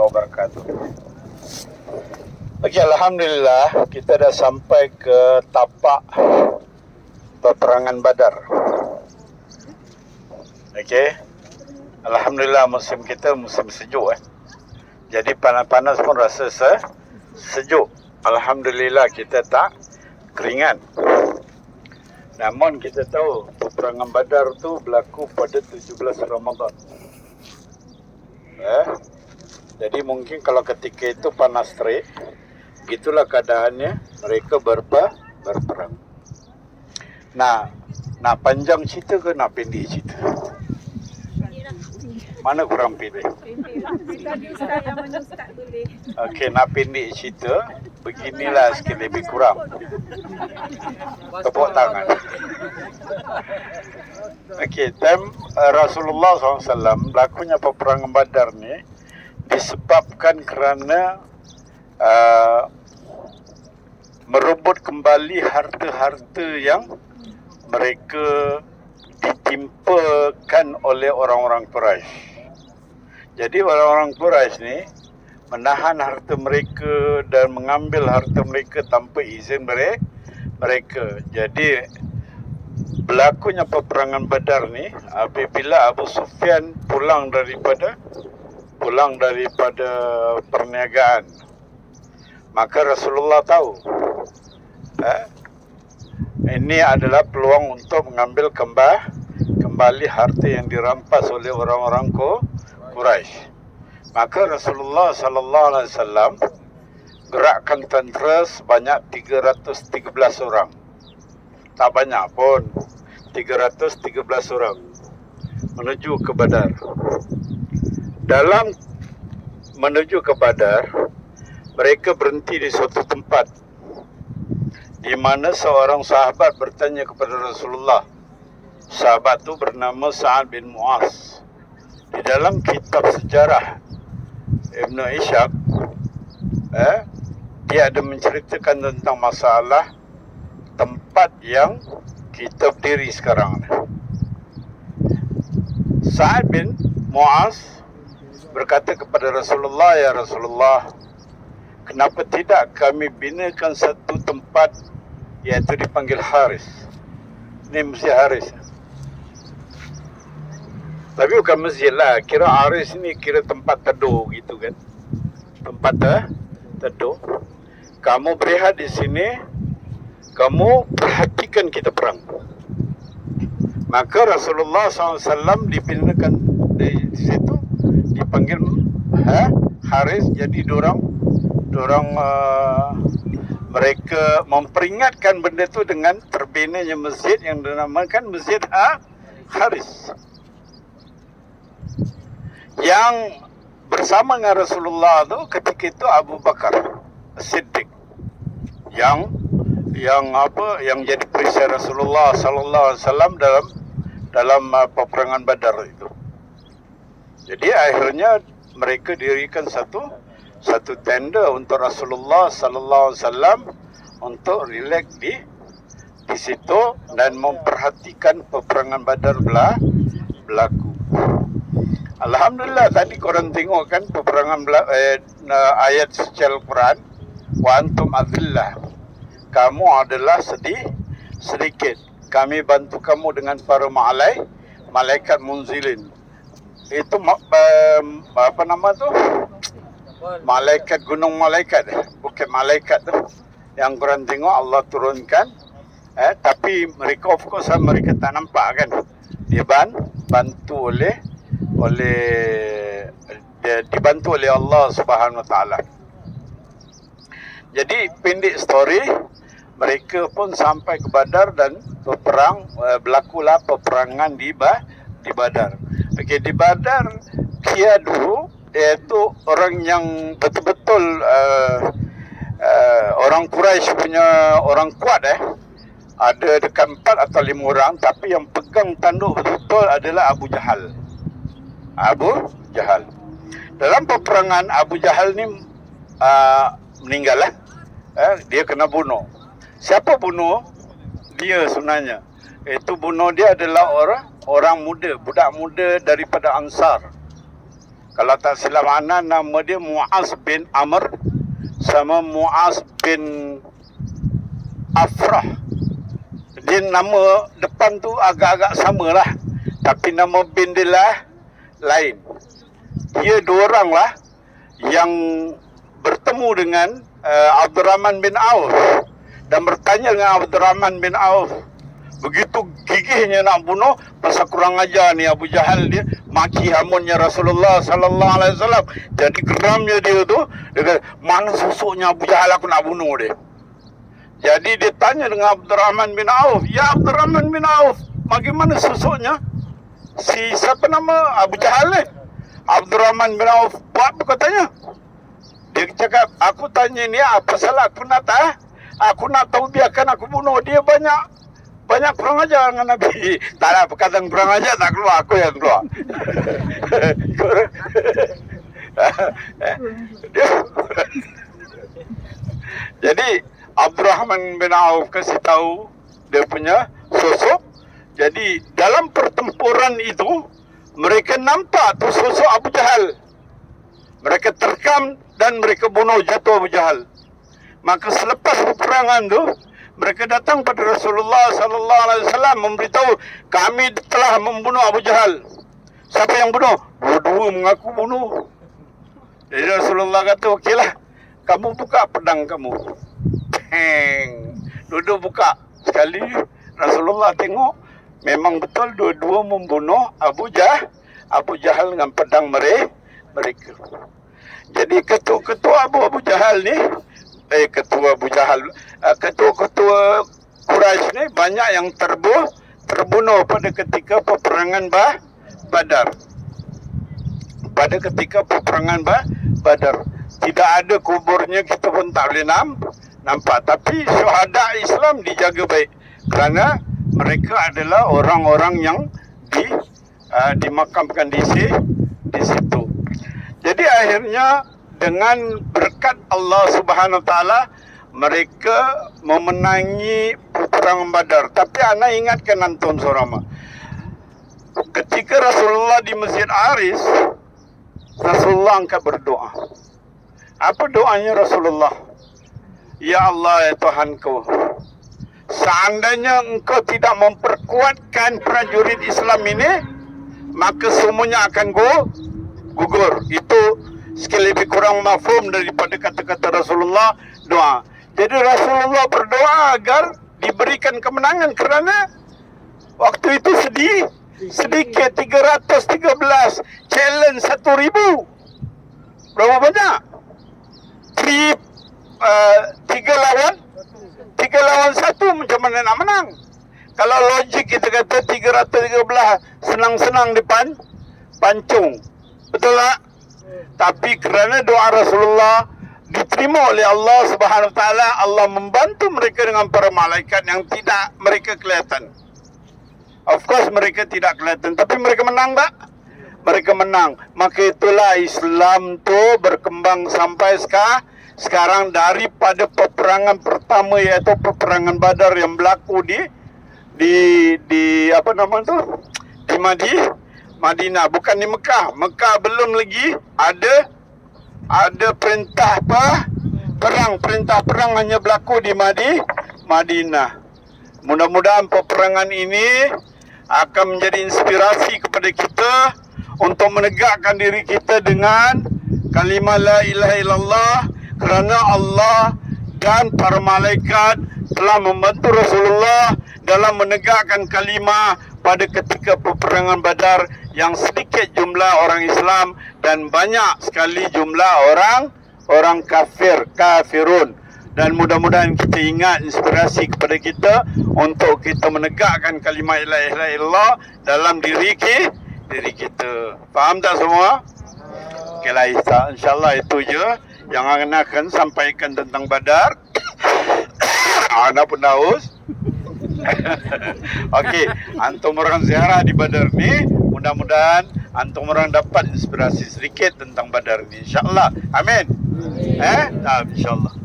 wabarakatuh. Okey, alhamdulillah kita dah sampai ke tapak peperangan Badar. Okey. Alhamdulillah musim kita musim sejuk Jadi panas-panas pun rasa sejuk. Alhamdulillah kita tak keringat. Namun kita tahu peperangan Badar tu berlaku pada 17 Ramadan. Jadi mungkin kalau ketika itu panas terik, gitulah keadaannya mereka berperang. Nah, nak panjang cerita ke nak pendek cerita? Mana kurang pilih? Okey, nak pendek cerita, beginilah sikit lebih kurang. Tepuk tangan. Okey, time Rasulullah SAW berlakunya peperangan Badar ni disebabkan kerana merebut kembali harta-harta yang mereka ditimpakan oleh orang-orang Quraisy. Jadi orang-orang Quraisy ni menahan harta mereka dan mengambil harta mereka tanpa izin mereka. Jadi berlakunya peperangan Badar ni apabila Abu Sufyan pulang daripada perniagaan. Maka Rasulullah tahu ini adalah peluang untuk mengambil kembali harta yang dirampas oleh orang-orang Quraisy. Maka Rasulullah sallallahu alaihi wasallam gerakkan tentera sebanyak 313 orang. Tak banyak pun, 313 orang menuju ke Badar. Dalam menuju ke Badar, mereka berhenti di suatu tempat di mana seorang sahabat bertanya kepada Rasulullah. Sahabat itu bernama Sa'ad bin Mu'az. Di dalam kitab sejarah Ibn Ishaq, dia ada menceritakan tentang masalah tempat yang kita berdiri sekarang. Sa'ad bin Mu'az berkata kepada Rasulullah, "Ya Rasulullah, kenapa tidak kami binakan satu tempat iaitu dipanggil Haris?" Ini masjid Haris. Tapi bukan masjid lah, kira Haris ni kira tempat teduh gitu kan. Tempat teduh. Kamu berehat di sini, kamu perhatikan kita perang. Maka Rasulullah SAW dibinakan di situ, dipanggil Haris. Jadi dorang mereka memperingatkan benda itu dengan terbinanya masjid yang dinamakan Masjid Haris. Yang bersama dengan Rasulullah tu ketika itu Abu Bakar Siddiq yang jadi perisai Rasulullah sallallahu alaihi wasallam dalam peperangan Badar itu. Jadi akhirnya mereka dirikan satu tenda untuk Rasulullah sallallahu alaihi wasallam untuk relax di situ dan memperhatikan peperangan Badar berlaku. Alhamdulillah, tadi korang tengok kan peperangan ayat suci Al-Quran, wa antum adillah, kamu adalah sedikit, kami bantu kamu dengan para malaikat munzilin. Itu apa nama tu? Malaikat, gunung malaikat, bukit malaikat tu yang korang tengok Allah turunkan. Tapi mereka of course mereka tak nampak kan. Dia dibantu oleh Allah Subhanahu Wa Taala. Jadi pendek story, mereka pun sampai ke Badar dan berlakulah peperangan di Badar. Okey, di Badar Qiyadu iaitu orang yang betul-betul orang Quraisy punya orang kuat ada dekat 4 atau 5 orang, tapi yang pegang tanduk betul-betul adalah Abu Jahal. Dalam peperangan Abu Jahal ni meninggal dia kena bunuh. Siapa bunuh dia sebenarnya? Itu bunuh dia adalah orang muda, budak muda daripada Ansar. Kalau tak silap ana, nama dia Mu'az bin Amr sama Mu'az bin Afrah. Dia nama depan tu agak-agak sama lah, tapi nama bin dia lah lain. Dia dua orang lah yang bertemu dengan Abdurrahman bin Auf dan bertanya dengan Abdurrahman bin Auf. Begitu gigihnya nak bunuh, pasal kurang ajar ni Abu Jahal, dia maki hamunnya Rasulullah sallallahu alaihi wasallam. Jadi geramnya dia tu, dia kata, mana susuknya Abu Jahal, aku nak bunuh dia. Jadi dia tanya dengan Abdurrahman bin Auf, ya Abdurrahman bin Auf, bagaimana susuknya? Si siapa nama Abu Jahal ni? Abdurrahman bin Auf buat apa katanya? Dia cakap, aku tanya ni apa salah, aku nak tahu, biarkan aku bunuh dia. Banyak kurang ajar dengan Nabi. Tak ada perkataan kurang ajar, tak keluar, aku yang keluar. Jadi Abdurrahman bin Auf kasih tahu dia punya sosok. Jadi dalam pertempuran itu mereka nampak tu sosok Abu Jahal. Mereka terkam dan mereka bunuh jatuh Abu Jahal. Maka selepas peperangan tu, mereka datang pada Rasulullah sallallahu alaihi wasallam memberitahu, kami telah membunuh Abu Jahal. Siapa yang bunuh? Dua-dua mengaku bunuh. Jadi Rasulullah kata, okeylah, kamu buka pedang kamu. Dua-dua buka. Sekali Rasulullah tengok, memang betul dua-dua membunuh Abu Jahal dengan pedang mereka. Jadi ketua-ketua Abu Jahal ni, ketua-ketua Quraisy ni banyak yang terbunuh pada ketika peperangan Badar. Pada ketika peperangan Badar, tidak ada kuburnya, kita pun tak boleh nampak. Tapi syuhada Islam dijaga baik kerana mereka adalah orang-orang yang dimakamkan di situ. Jadi akhirnya dengan berkat Allah Subhanahu Wa Taala mereka memenangi peperangan Badar. Tapi ana ingatkan antum seorang, ketika Rasulullah di Masjid Aris, Rasulullah angkat berdoa. Apa doanya Rasulullah? Ya Allah, ya Tuhanku, seandainya engkau tidak memperkuatkan prajurit Islam ini, maka semuanya akan gugur. Itu sikit lebih kurang mafhum daripada kata-kata Rasulullah doa. Jadi Rasulullah berdoa agar diberikan kemenangan kerana waktu itu sedikit 313 challenge 1000. Berapa banyak? 3 lawan 1, macam mana nak menang? Kalau logik kita kata 313 senang-senang depan pancung. Betul tak? Tapi kerana doa Rasulullah diterima oleh Allah Subhanahu Wa Taala, Allah membantu mereka dengan para malaikat yang tidak mereka kelihatan. Of course mereka tidak kelihatan, tapi mereka menang tak? Mereka menang. Maka itulah Islam tu berkembang sampai sekarang daripada peperangan pertama, iaitu peperangan Badar yang berlaku di apa nama tu? Di Madinah, bukan di Mekah. Mekah belum lagi ada perintah perang. Perintah perang hanya berlaku di Madinah. Mudah-mudahan peperangan ini akan menjadi inspirasi kepada kita untuk menegakkan diri kita dengan kalimah la ilaha illallah, kerana Allah dan para malaikat telah membantu Rasulullah dalam menegakkan kalimah pada ketika peperangan Badar yang sedikit jumlah orang Islam dan banyak sekali jumlah orang kafirun. Dan mudah-mudahan kita ingat inspirasi kepada kita untuk kita menegakkan kalimah la ilaha illallah dalam diri kita. Faham tak semua? Okeylah, insyaAllah itu je yang akan sampaikan tentang Badar. Ana pun haus. Okey, antum orang ziarah di Badar ni, mudah-mudahan antum orang dapat inspirasi sedikit tentang Badar ni, insya-Allah. Amin. InsyaAllah.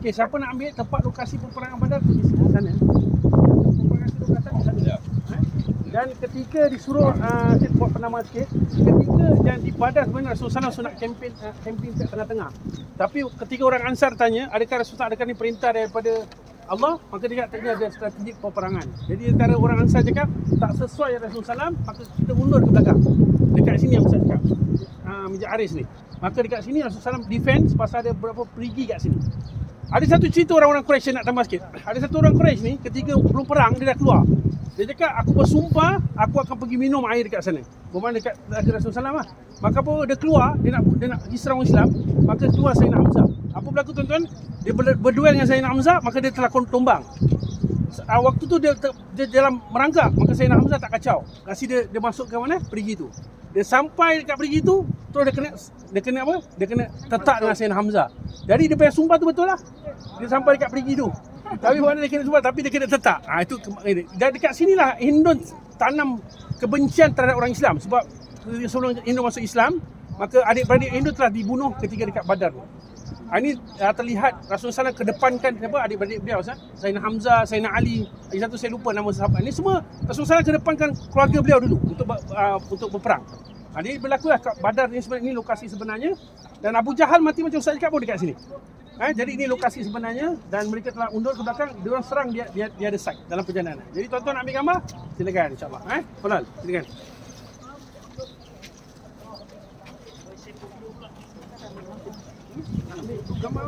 Okey, siapa nak ambil tempat lokasi peperangan Badar tu di sana? Lokasi lokasi di sana. Dan ketika disuruh saya buat penama sikit, ketika yang di Badar sebenarnya Rasulullah SAW nak kempen kat tengah-tengah. Tapi ketika orang Ansar tanya, adakah Rasulullah adakah ni perintah daripada Allah, maka dia kata ada strategi peperangan. Jadi antara orang Ansar cakap tak sesuai Rasulullah SAW, maka kita mundur ke belakang. Dekat sini yang Ustaz cakap, Mijak Aris ni. Maka dekat sini Rasulullah SAW defense pasal ada beberapa perigi kat sini. Ada satu cerita orang-orang Quraisy nak tambah sikit. Ada satu orang Quraisy ni ketika belum perang dia dah keluar. Dia cakap aku bersumpah aku akan pergi minum air dekat sana. Bermakna dekat Rasulullah SAW lah. Maka apa dia keluar, dia nak diserang orang Islam, maka keluar Sayyidina Hamzah. Apa berlaku tuan-tuan? Dia berduel dengan Sayyidina Hamzah, maka dia telah tumbang. Waktu tu dia dalam merangkak, maka Sayyidina Hamzah tak kacau. Kasi dia masuk ke mana? Perigi tu. Dia sampai dekat perigi tu, terus dia kena apa? Dia kena tetap dengan Sayyidina Hamzah. Jadi dia punya sumpah tu betul lah. Dia sampai dekat perigi tu. Tapi mana dia kena sumpah, tapi dia kena tetap. Itu dan dekat sinilah Hindun tanam kebencian terhadap orang Islam. Sebab sebelum Hindun masuk Islam, maka adik-beradik Hindun telah dibunuh ketika dekat Badar. Ini terlihat Rasulullah SAW kedepankan siapa adik-beradik beliau, Sayyidina Hamzah, Sayyidina Ali. Lagi satu saya lupa nama sahabat. Ini semua Rasulullah SAW kedepankan keluarga beliau dulu untuk berperang. Ini berlakulah kat Badar ni sebenarnya, ini lokasi sebenarnya. Dan Abu Jahal mati macam Ustaz cakap pun dekat sini. Jadi ini lokasi sebenarnya dan mereka telah undur ke belakang, dia orang serang dia ada side dalam perjalanan. Jadi tuan-tuan nak ambil gambar, silakan insya-Allah. Polal, silakan. Gambar